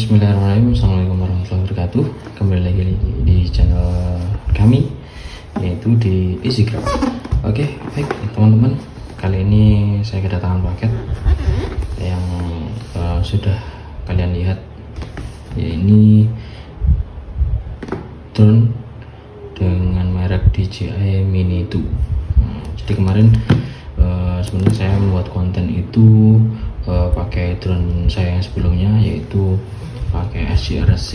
Bismillahirrahmanirrahim. Assalamualaikum warahmatullahi wabarakatuh. Kembali lagi di channel kami, yaitu di EasyCraft. Oke, baik teman-teman, kali ini saya kedatangan paket yang sudah kalian lihat, ya ini drone dengan merek DJI Mini 2. Jadi kemarin sebenarnya saya membuat konten itu pakai drone saya yang sebelumnya, yaitu pakai SGRC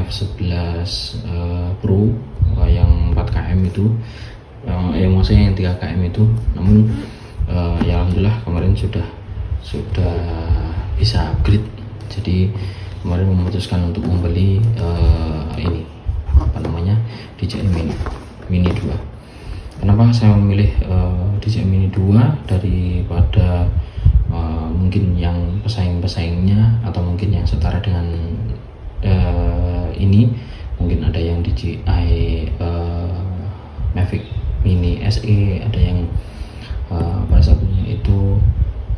F11 Pro yang 4km itu, yang maksudnya yang 3km itu. Namun ya alhamdulillah kemarin sudah bisa upgrade. Jadi kemarin memutuskan untuk membeli ini DJI Mini 2. Kenapa saya memilih DJI Mini 2 daripada mungkin yang pesaing-pesaingnya, atau mungkin yang setara dengan ini? Mungkin ada yang DJI Mavic Mini SE, ada yang pada satunya itu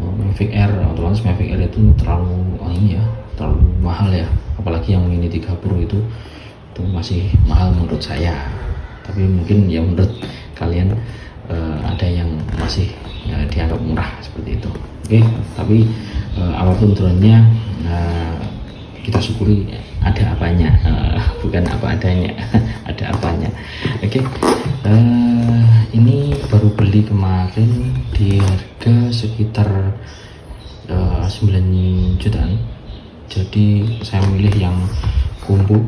Mavic Air. Otomatis Mavic Air itu terlalu mahal ya, apalagi yang Mini 3 Pro itu masih mahal menurut saya. Tapi mungkin ya menurut kalian ada yang masih dianggap murah seperti itu. Oke, tapi apapun drone-nya, kita syukuri ada apanya, bukan apa adanya. Ada apanya. Oke, ini baru beli kemarin di harga sekitar 9 jutaan. Jadi saya memilih yang combo,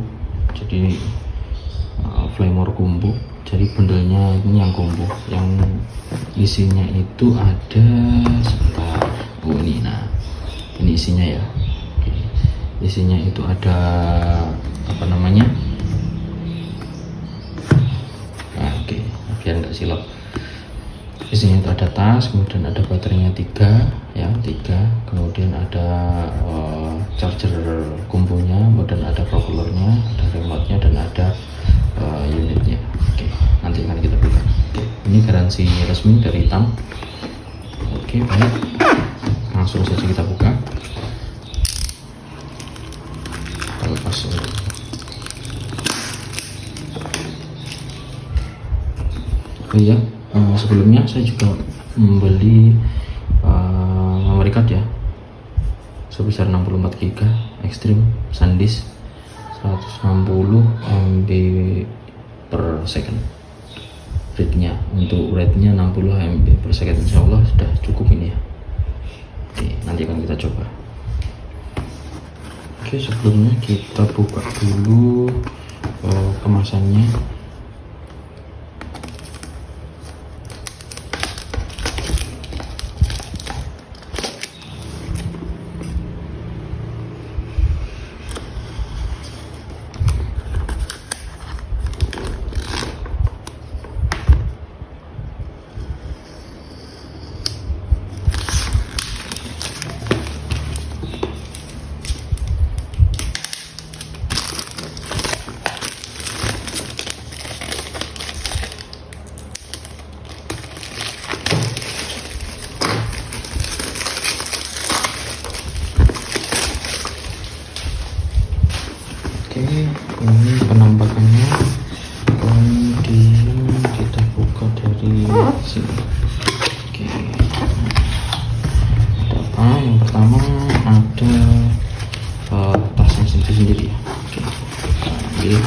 jadi Flamor combo. Jadi bundelnya ini yang combo, yang isinya itu ada sebentar. Ini isinya ya. Oke. Isinya itu ada biar nggak silap. Isinya itu ada tas, kemudian ada baterainya 3, kemudian ada charger kombonya, kemudian ada propellernya, ada remote-nya, dan ada unitnya. Oke, nanti akan kita buka. Oke, ini garansi resmi dari TAM. Oke, baik, langsung saja kita buka. Lepas iya, sebelumnya saya juga membeli memory card ya, sebesar 64 GB Extreme SanDisk 160 MB per second. Rate-nya, untuk rate-nya 60 MB per second, insya Allah sudah cukup ini ya. Oke, nanti akan kita coba. Oke, sebelumnya kita buka dulu kemasannya. Ini penampakannya. Kemudian kita buka dari sini. Oke, ada apa? Yang pertama ada tasnya sendiri ya. Oke, ambil.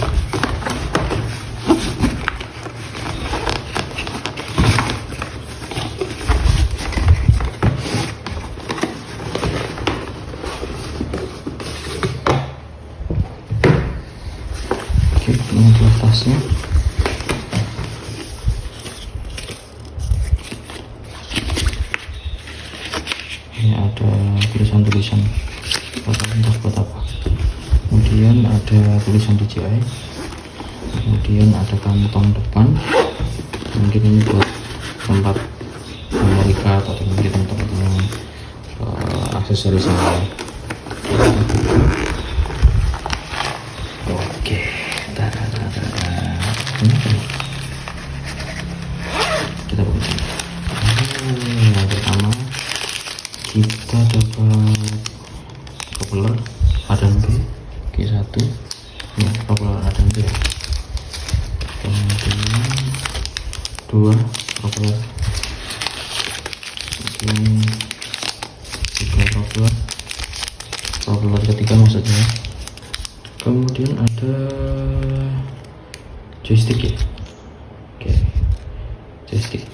Ini adalah tasnya. Ini ada tulisan-tulisan entah buat apa. Kemudian ada tulisan DJI. Kemudian ada kantong depan. Mungkin ini buat tempat memory card, atau mungkin tempat aksesoris yang lain. Oke. Kita buka. Yang pertama kita dapat propeller padan B. satu, ini propeller adapter, kemudian dua propeller, kemudian tiga propeller ketiga maksudnya, kemudian ada joystick ya. Oke, joystick,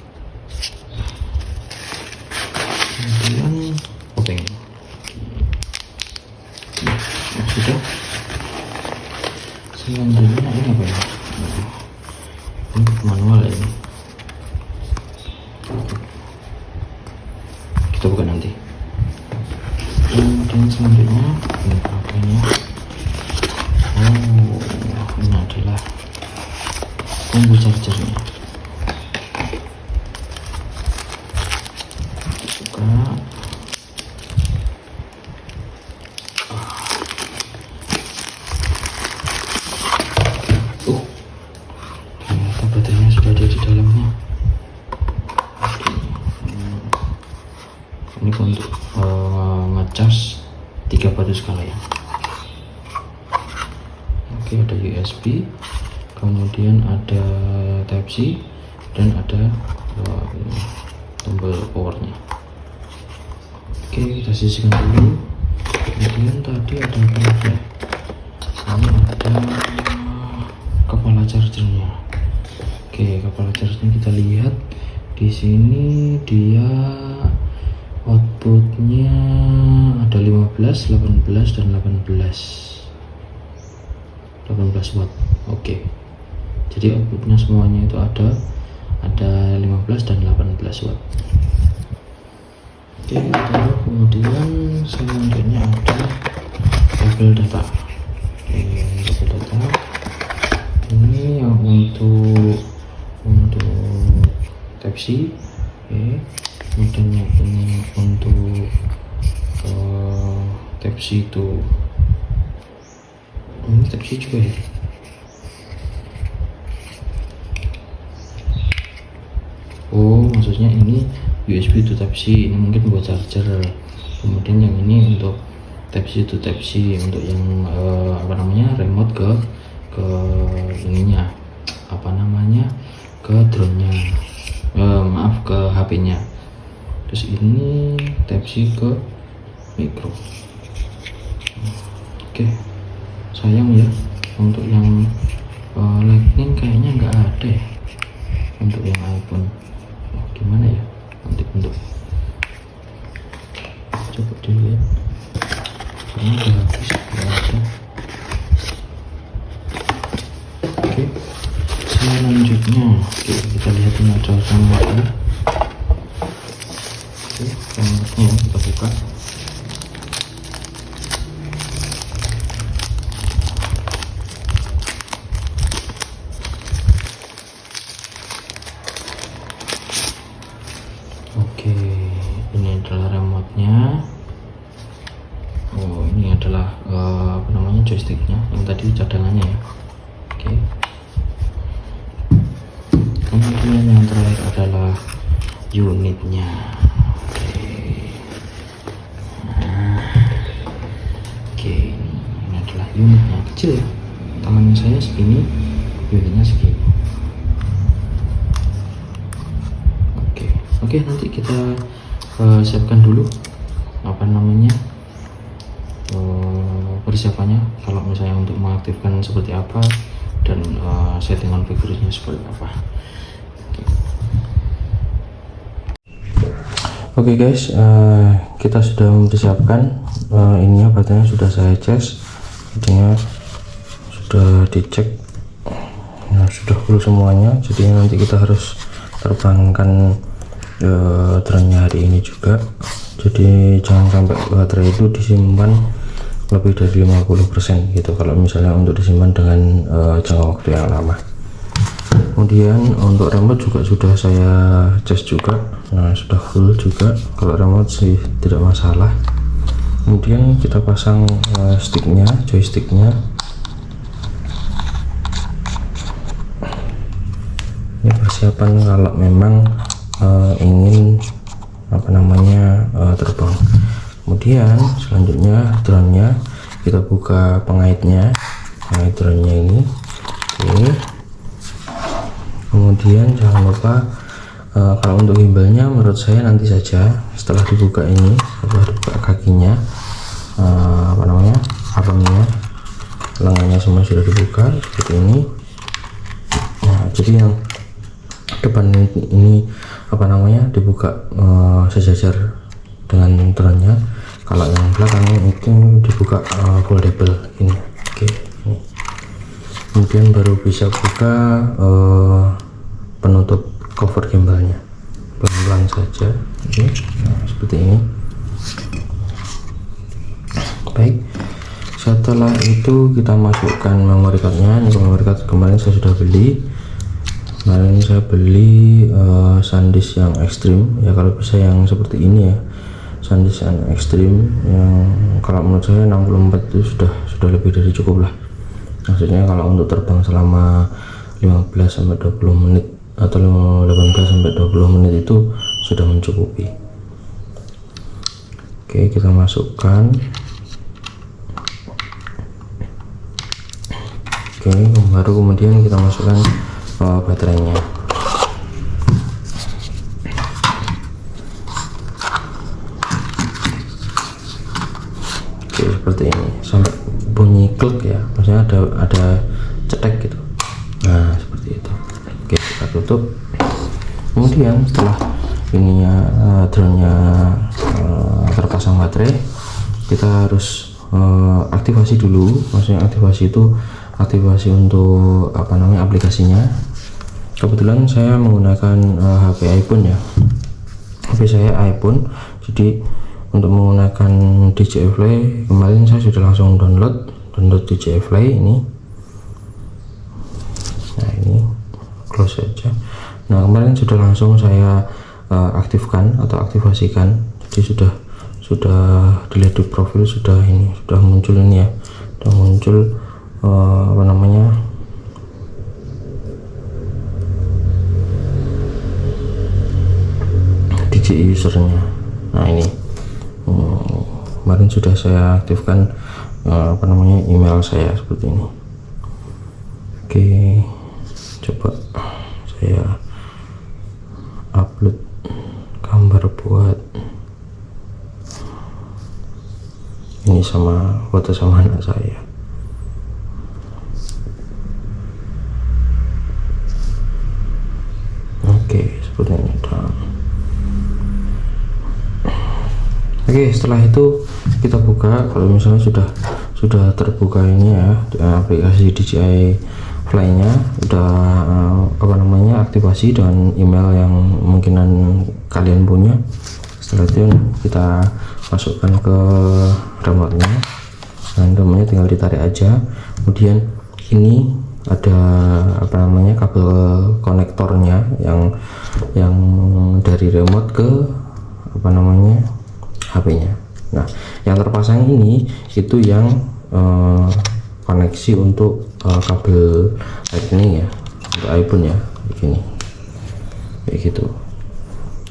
kemudian obeng. Nah, sudah. Selanjutnya ini apa ya? Ini manual ya, ini kita buka nanti. Kemudian selanjutnya ini apa ini? Oh, ini adalah combo chargernya. Buka. Ternyata baterainya sudah ada di dalamnya. Ini untuk ngecas 3 batu skala ya. Oke, ada USB, kemudian ada Type C, dan ada tombol powernya. Oke, kita sisihkan dulu. Kemudian tadi ada apa lagi? Ini ada kepala chargernya. Oke, kepala chargernya kita lihat di sini, dia outputnya ada 15, 18, dan 18 watt. Oke, jadi outputnya semuanya itu ada 15 dan 18 watt. Oke, kemudian selanjutnya ada kabel data. Oke, kabel data ini yang untuk Type C. Oke, kemudian yang ini untuk Type C itu, ini Type C juga ya. Oh, maksudnya ini USB to Type C, ini mungkin buat charger. Kemudian yang ini untuk Type C to Type C, untuk yang remote ke ininya, ke drone-nya, maaf, ke HP-nya. Terus ini Type C ke micro. Oke, sayang ya, untuk yang Lightning kayaknya nggak ada ya, untuk yang iPhone. Gimana ya nanti bentuk, coba dilihat, karena udah habis, nggak ada. Oke, selanjutnya kita lihat ini ada remote-nya. Oke, remote-nya kita buka. Oke, ini adalah remote-nya. Oh, ini adalah joysticknya, yang tadi cadangannya ya. Oke. Kemudian yang terakhir adalah unitnya. Oke. Nah, oke, ini adalah unitnya, kecil ya. Tangan saya segini, unitnya segini. Oke, nanti kita siapkan dulu persiapannya, kalau misalnya untuk mengaktifkan seperti apa, dan settingan fiturnya seperti apa. Oke guys, kita sudah mempersiapkan ininya, baterainya sudah saya cas, jadinya sudah dicek, nah sudah full semuanya. Jadi nanti kita harus terbangkan drone-nya hari ini juga. Jadi jangan sampai baterai itu disimpan lebih dari 50% gitu, kalau misalnya untuk disimpan dengan jangka waktu yang lama. Kemudian untuk remote juga sudah saya cas juga, nah sudah full juga, kalau remote sih tidak masalah. Kemudian kita pasang sticknya, joysticknya. Ini persiapan kalau memang ingin terbang. Kemudian selanjutnya drone-nya kita buka pengaitnya. Nah, drone-nya ini. Oke. Kemudian jangan lupa kalau untuk gimbalnya menurut saya nanti saja setelah dibuka ini, setelah dibuka kakinya, apa namanya, abangnya, lengannya semua sudah dibuka seperti ini. Nah, jadi yang depan ini apa namanya dibuka sejajar dengan drone-nya. Kalau yang belakangnya itu dibuka foldable ini. Oke, ini. Kemudian baru bisa buka penutup cover gimbalnya, pelan-pelan saja. Oke, nah, seperti ini. Baik, setelah itu kita masukkan memory cardnya. Ini memory card kemarin saya sudah beli. Kemarin saya beli SanDisk yang ekstrim ya, kalau bisa yang seperti ini ya, SanDisk yang ekstrim yang kalau menurut saya 64 itu sudah lebih dari cukup lah. Maksudnya kalau untuk terbang selama 15-20 menit atau 18-20 menit itu sudah mencukupi. Oke, kita masukkan. Oke, baru kemudian kita masukkan baterainya. Oke, seperti ini sampai bunyi klik ya, maksudnya ada cetek gitu. Nah, seperti itu. Oke, kita tutup. Kemudian setelah ininya drone-nya terpasang baterai, kita harus aktivasi dulu. Maksudnya aktivasi itu aktivasi untuk apa namanya aplikasinya. Kebetulan saya menggunakan HP iPhone ya, HP saya iPhone, jadi untuk menggunakan DJI Fly kemarin saya sudah langsung download DJI Fly ini. Nah, ini close saja. Nah, kemarin sudah langsung saya aktifkan atau aktivasikan, jadi sudah dilihat di profil, sudah muncul ini ya, sudah muncul apa namanya DJI usernya. Nah, ini kemarin sudah saya aktifkan apa namanya email saya seperti ini. Oke, coba saya upload gambar buat ini sama foto sama anak saya. Oke, seperti ini. Oke, setelah itu kita buka. Kalau misalnya sudah terbuka ini ya, aplikasi DJI Fly-nya udah apa namanya aktivasi dengan email yang mungkinan kalian punya. Setelah itu kita masukkan ke remote-nya. Nah, remote-nya tinggal ditarik aja. Kemudian ini ada apa namanya kabel konektornya yang dari remote ke apa namanya HP-nya. Nah, yang terpasang ini itu yang koneksi untuk kabel lightning ya, untuk iPhone ya, begini kayak gitu.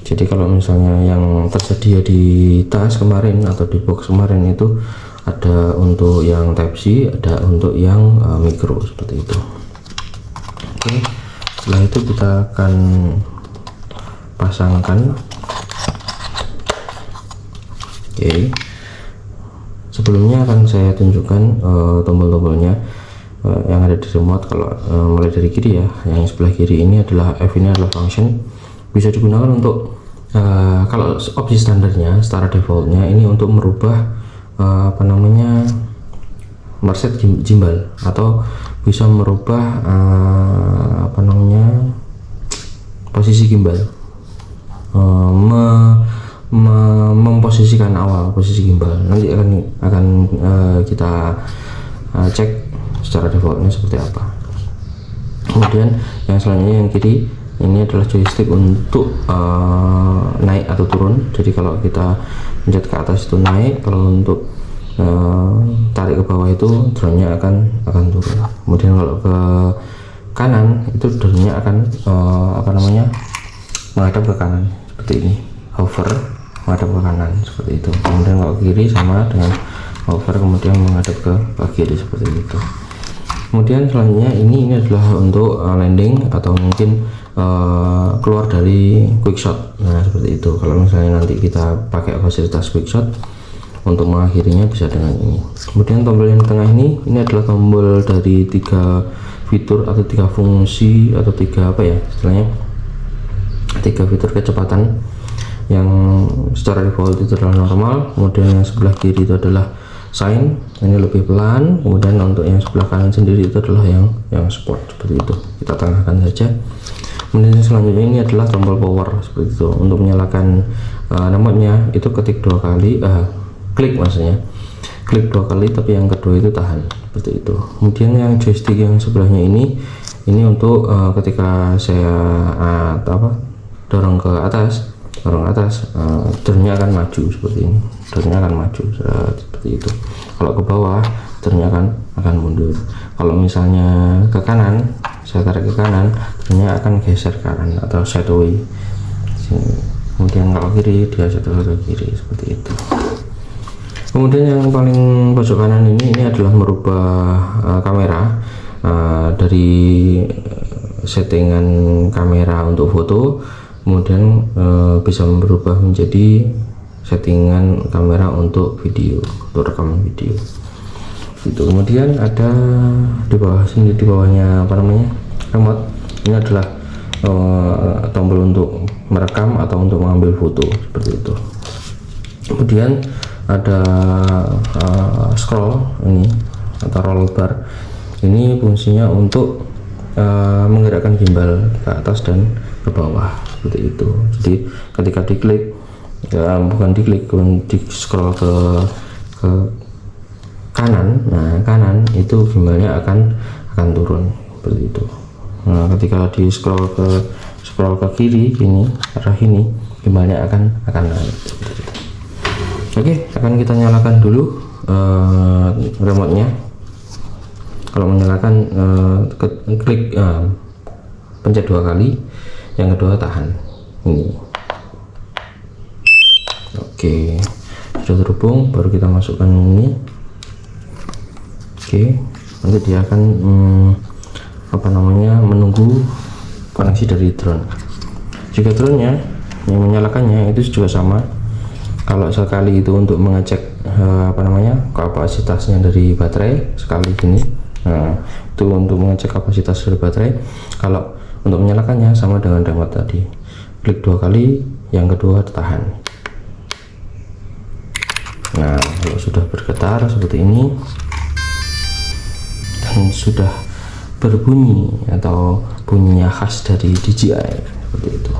Jadi kalau misalnya yang tersedia di tas kemarin atau di box kemarin itu ada untuk yang Type C, ada untuk yang micro seperti itu. Oke, setelah itu kita akan pasangkan. Oke, sebelumnya akan saya tunjukkan tombol-tombolnya yang ada di remote. Kalau mulai dari kiri ya, yang sebelah kiri ini adalah F, ini adalah function, bisa digunakan untuk kalau opsi standarnya secara defaultnya ini untuk merubah apa namanya mereset gimbal, atau bisa merubah apa namanya posisi gimbal, memposisikan awal posisi gimbal. Nanti akan kita cek secara defaultnya seperti apa. Kemudian yang selanjutnya yang kiri ini adalah joystick untuk naik atau turun. Jadi kalau kita pencet ke atas itu naik, kalau untuk tarik ke bawah itu drone-nya akan turun. Kemudian kalau ke kanan itu drone-nya akan apa namanya menghadap ke kanan seperti ini, hover menghadap ke kanan seperti itu. Kemudian kalau kiri sama dengan hover kemudian menghadap ke kiri seperti itu. Kemudian selanjutnya ini adalah untuk landing atau mungkin keluar dari quick shot. Nah seperti itu. Kalau misalnya nanti kita pakai fasilitas quick shot, untuk mengakhirinya bisa dengan ini. Kemudian tombol yang tengah ini adalah tombol dari 3 fitur atau 3 fungsi atau 3 apa ya istilahnya, 3 fitur kecepatan. Yang secara default itu adalah normal, kemudian yang sebelah kiri itu adalah sign, ini lebih pelan, kemudian untuk yang sebelah kanan sendiri itu adalah yang sport, seperti itu. Kita tengahkan saja. Kemudian selanjutnya ini adalah tombol power, seperti itu. Untuk menyalakan remote-nya itu ketik 2 kali, klik maksudnya, klik 2 kali, tapi yang kedua itu tahan, seperti itu. Kemudian yang joystick yang sebelahnya ini untuk ketika saya dorong ke atas, drone-nya akan maju seperti ini, drone-nya akan maju seperti itu. Kalau ke bawah, drone-nya akan mundur. Kalau misalnya ke kanan, saya tarik ke kanan, drone-nya akan geser ke kanan atau sideways. Kemudian kalau kiri, dia jatuh ke kiri, seperti itu. Kemudian yang paling pojok kanan ini adalah merubah kamera dari settingan kamera untuk foto, kemudian bisa berubah menjadi settingan kamera untuk video, untuk rekaman video. Itu kemudian ada di bawah sini, di bawahnya apa namanya, remote. Ini adalah tombol untuk merekam atau untuk mengambil foto, seperti itu. Kemudian ada scroll ini atau roll bar, ini fungsinya untuk menggerakkan gimbal ke atas dan ke bawah, seperti itu. Jadi ketika diklik, bukan diklik, di scroll ke kanan, nah kanan itu gimbalnya akan turun, seperti itu. Nah ketika di scroll ke kiri, ini arah ini, gimbalnya akan naik, seperti itu. Oke, akan kita nyalakan dulu remote-nya. Kalau menyalakan, klik pencet 2 kali, yang kedua tahan. Ini. Oke, sudah terhubung, baru kita masukkan ini. Oke, nanti dia akan menunggu koneksi dari drone. Jika drone-nya yang menyalakannya itu juga sama. Kalau sekali itu untuk mengecek kapasitasnya dari baterai, sekali gini, nah itu untuk mengecek kapasitas dari baterai. Kalau untuk menyalakannya sama dengan remote tadi, klik 2 kali, yang kedua tahan. Nah kalau sudah bergetar seperti ini dan sudah berbunyi atau bunyinya khas dari DJI, seperti itu,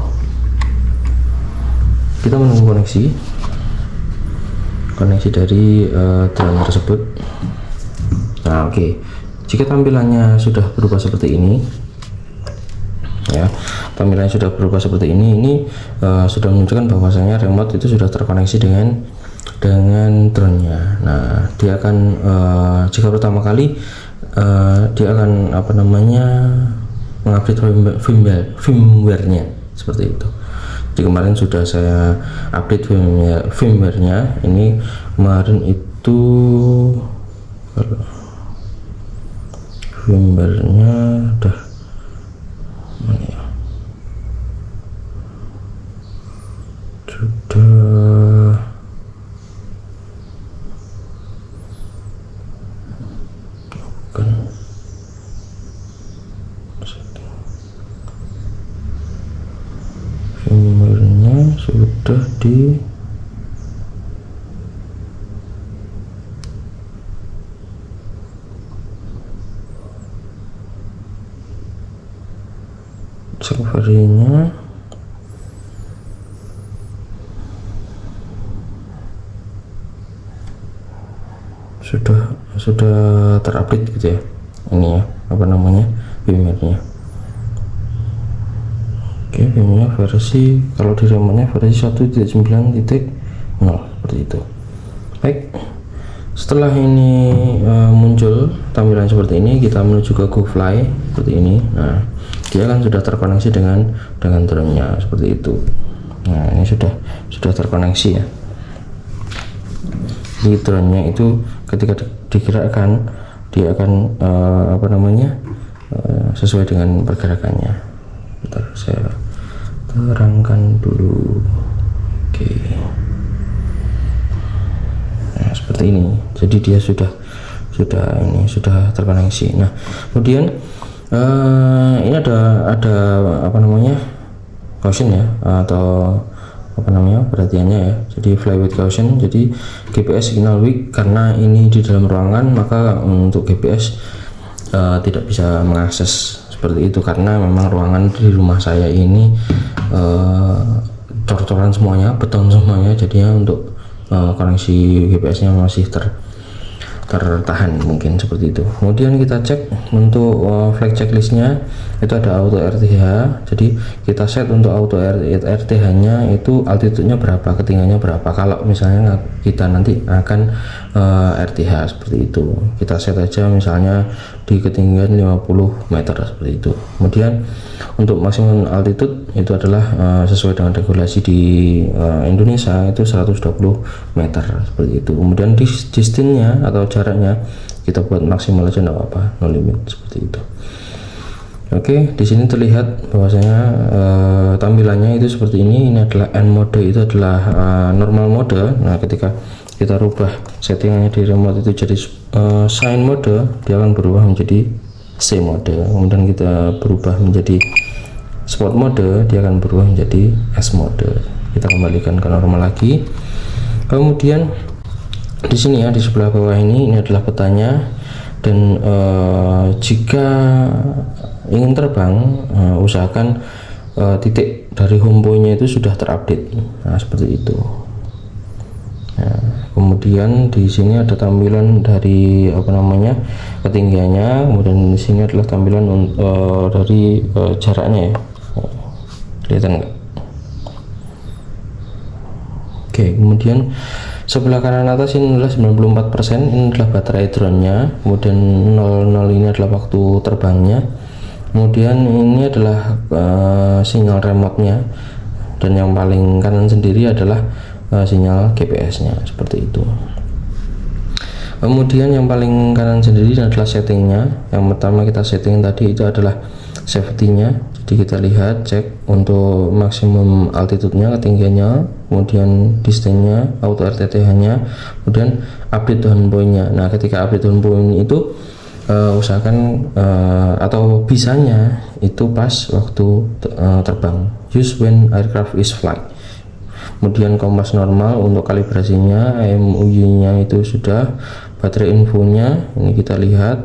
kita menunggu koneksi dari drone tersebut. Nah oke, jika tampilannya sudah berubah seperti ini ya, tampilannya sudah berubah seperti ini sudah menunjukkan bahwasanya remote itu sudah terkoneksi dengan drone-nya. Nah dia akan jika pertama kali dia akan mengupdate firmware-nya, seperti itu. Jadi kemarin sudah saya update firmware-nya. Ini kemarin itu firmware-nya udah mana ya? Sudah bukan firmware-nya sudah di servernya sudah terupdate gitu ya, ini ya firmware-nya. Oke, firmware versi, kalau di remote-nya versi 1.9.0 seperti itu. Baik, setelah ini muncul tampilan seperti ini, kita menuju ke GoFly seperti ini. Nah dia kan sudah terkoneksi dengan drone-nya, seperti itu. Nah ini sudah terkoneksi ya. Di drone-nya itu ketika digerakkan dia akan sesuai dengan pergerakannya. Bentar, saya terangkan dulu. Oke. Nah, seperti ini. Jadi dia sudah terkoneksi. Nah, kemudian ini ada caution ya, atau perhatiannya ya. Jadi fly with caution. Jadi GPS signal weak, karena ini di dalam ruangan, maka untuk GPS tidak bisa mengakses seperti itu, karena memang ruangan di rumah saya ini cor-coran semuanya, beton semuanya, jadinya untuk koneksi GPS-nya masih tertahan, mungkin seperti itu. Kemudian kita cek untuk flight checklistnya, itu ada auto RTH. Jadi kita set untuk auto RTH nya itu altitude-nya berapa, ketinggiannya berapa. Kalau misalnya kita nanti akan RTH seperti itu, kita set aja misalnya di ketinggian 50 meter seperti itu. Kemudian untuk maksimum altitude itu adalah sesuai dengan regulasi di Indonesia itu 120 meter seperti itu. Kemudian distance-nya atau jaraknya kita buat maksimal aja, enggak apa-apa, no limit seperti itu. Oke, di sini terlihat bahwasanya tampilannya itu seperti ini. Ini adalah N mode, itu adalah normal mode. Nah, ketika kita rubah settingannya di remote itu jadi sign mode, dia akan berubah menjadi C mode. Kemudian kita berubah menjadi sport mode, dia akan berubah menjadi S mode. Kita kembalikan ke normal lagi. Kemudian di sini ya, di sebelah bawah ini adalah petanya, dan jika ingin terbang usahakan titik dari home point-nya itu sudah terupdate. Nah, seperti itu. Nah, kemudian di sini ada tampilan dari ketinggiannya, kemudian di sini adalah tampilan dari jaraknya ya. Kelihatan nggak? Oke, kemudian sebelah kanan atas ini adalah 94%, ini adalah baterai drone-nya. Kemudian 00 ini adalah waktu terbangnya. Kemudian ini adalah sinyal remote-nya, dan yang paling kanan sendiri adalah sinyal GPS-nya seperti itu. Kemudian yang paling kanan sendiri adalah settingnya. Yang pertama kita setting tadi itu adalah safety-nya. Jadi kita lihat, cek untuk maksimum altitude-nya, ketinggiannya, kemudian distance-nya, auto RTTH-nya, kemudian update down point-nya. Nah, ketika update down point itu usahakan atau bisanya itu pas waktu terbang, use when aircraft is flight. Kemudian kompas normal untuk kalibrasinya, MUI-nya itu sudah, baterai infonya ini kita lihat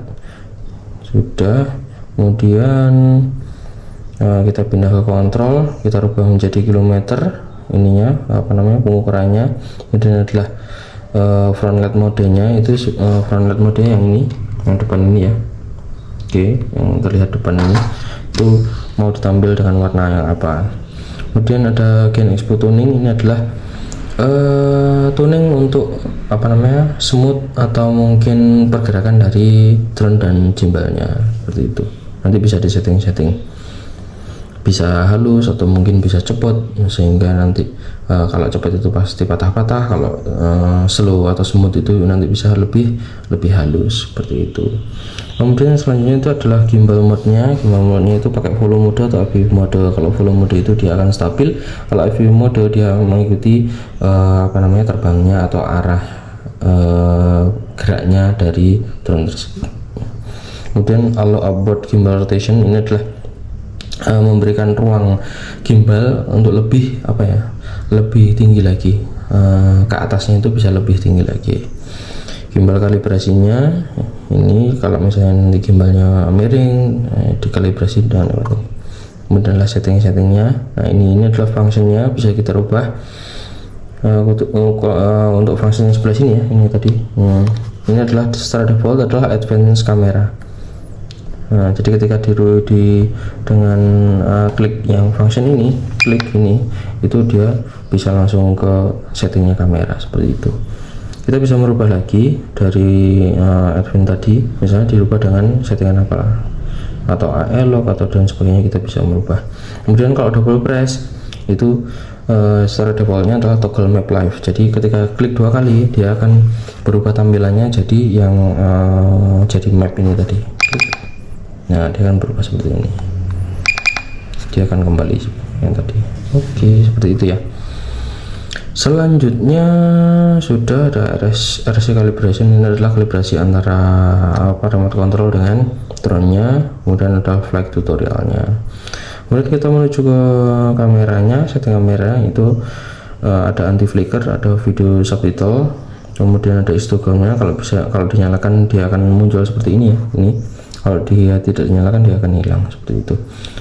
sudah. Kemudian kita pindah ke kontrol, kita rubah menjadi kilometer ininya pengukurannya. Kemudian adalah front light modenya, itu front light mode yang ini, yang depan ini ya. Oke, yang terlihat depan ini itu mau ditampil dengan warna yang apa. Kemudian ada gain expo tuning, ini adalah tuning untuk smooth atau mungkin pergerakan dari drone dan gimbalnya seperti itu. Nanti bisa di setting bisa halus atau mungkin bisa cepat, sehingga nanti kalau cepat itu pasti patah-patah, kalau slow atau smooth itu nanti bisa lebih halus seperti itu. Kemudian selanjutnya itu adalah gimbal mode-nya. Gimbal mode-nya itu pakai follow mode atau FPV mode. Kalau follow mode itu dia akan stabil, kalau FPV mode dia mengikuti terbangnya atau arah geraknya dari drone tersebut. Kemudian allow upward gimbal rotation, ini adalah memberikan ruang gimbal untuk lebih tinggi lagi, ke atasnya itu bisa lebih tinggi lagi. Gimbal kalibrasinya ini, kalau misalnya nanti gimbalnya miring, dikalibrasi dengan apa. Kemudian adalah settingnya. Nah, ini adalah fungsinya, bisa kita rubah untuk fungsinya sebelah sini ya. Ini tadi ini adalah secara default adalah advanced camera. Nah, jadi ketika dengan klik yang function ini, klik ini, itu dia bisa langsung ke settingnya kamera seperti itu. Kita bisa merubah lagi dari advance tadi, misalnya dirubah dengan settingan apa, atau AE lock atau dan sebagainya, kita bisa merubah. Kemudian kalau double press itu secara defaultnya adalah toggle map live. Jadi ketika klik 2 kali dia akan berubah tampilannya jadi yang jadi map ini tadi. Nah, dia akan berubah seperti ini, dia akan kembali yang tadi. Oke, seperti itu ya. Selanjutnya sudah ada RC calibration. Ini adalah kalibrasi antara remote control dengan drone-nya. Kemudian ada flight tutorialnya. Kemudian kita menuju ke kameranya, setting kamera itu ada anti flicker, ada video subtitle, kemudian ada histogramnya. Kalau dinyalakan dia akan muncul seperti ini ya. Ini kalau dia tidak dinyalakan dia akan hilang seperti itu.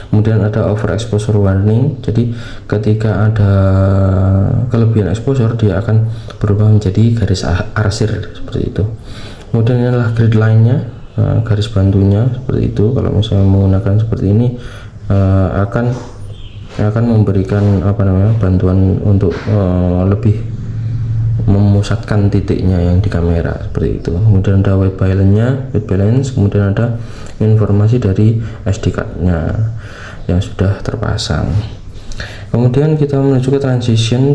Kemudian ada overexposure warning, jadi ketika ada kelebihan exposure dia akan berubah menjadi garis arsir seperti itu. Kemudian ini adalah grid line-nya, garis bantunya seperti itu. Kalau misalnya menggunakan seperti ini akan memberikan bantuan untuk lebih memusatkan titiknya yang di kamera seperti itu. Kemudian ada white balance, kemudian ada informasi dari SD card-nya yang sudah terpasang. Kemudian kita menuju ke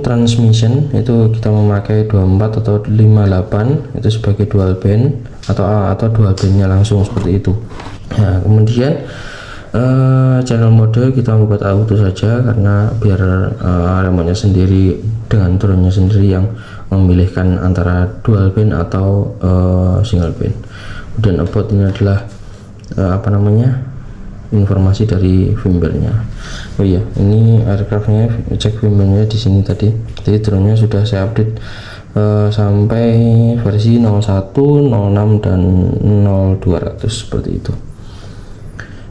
transmission, itu kita memakai 24 atau 58 itu sebagai dual band atau dual bandnya langsung seperti itu. Nah, kemudian channel mode kita membuat auto saja karena biar remote-nya sendiri dengan drone-nya sendiri yang memilihkan antara dual band atau single band. Kemudian about ini adalah informasi dari firmware-nya. Oh iya, ini aircraft-nya, cek firmware-nya di sini tadi. Jadi drone-nya sudah saya update sampai versi 01, 06 dan 0200 seperti itu.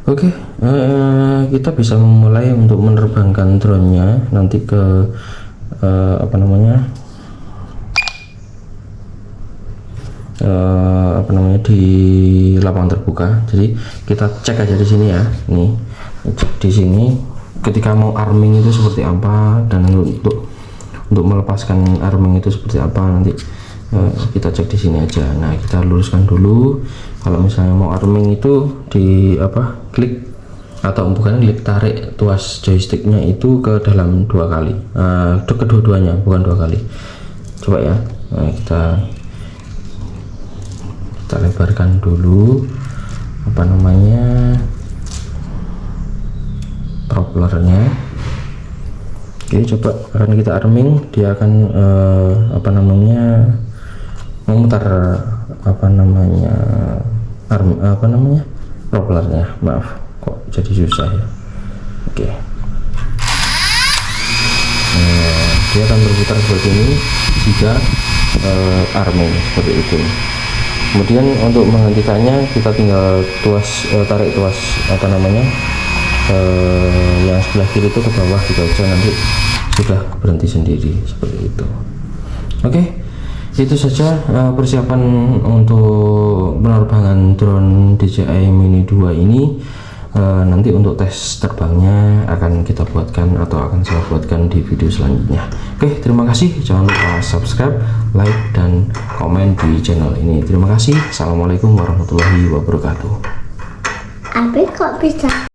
Oke, kita bisa memulai untuk menerbangkan drone-nya nanti ke di lapangan terbuka. Jadi kita cek aja di sini ya. Nih, cek di sini ketika mau arming itu seperti apa, dan untuk melepaskan arming itu seperti apa nanti kita cek di sini aja. Nah, kita luruskan dulu. Kalau misalnya mau arming itu klik atau bukan klik, tarik tuas joysticknya itu ke dalam 2 kali, kedua-duanya, bukan 2 kali. Coba ya. Nah, kita lebarkan dulu propellernya. Oke, coba akan kita arming, dia akan memutar propellernya. Maaf, kok jadi susah ya. Oke. Dia akan berputar seperti ini jika arming seperti itu. Kemudian untuk menghentikannya kita tinggal tarik tuas yang sebelah kiri itu ke bawah gitu aja, nanti sudah berhenti sendiri seperti itu. Oke, itu saja persiapan untuk penerbangan drone DJI Mini 2 ini. Nanti untuk tes terbangnya akan kita buatkan atau akan saya buatkan di video selanjutnya. Oke, terima kasih. Jangan lupa subscribe, like, dan komen di channel ini. Terima kasih. Assalamualaikum warahmatullahi wabarakatuh. Abi kok bisa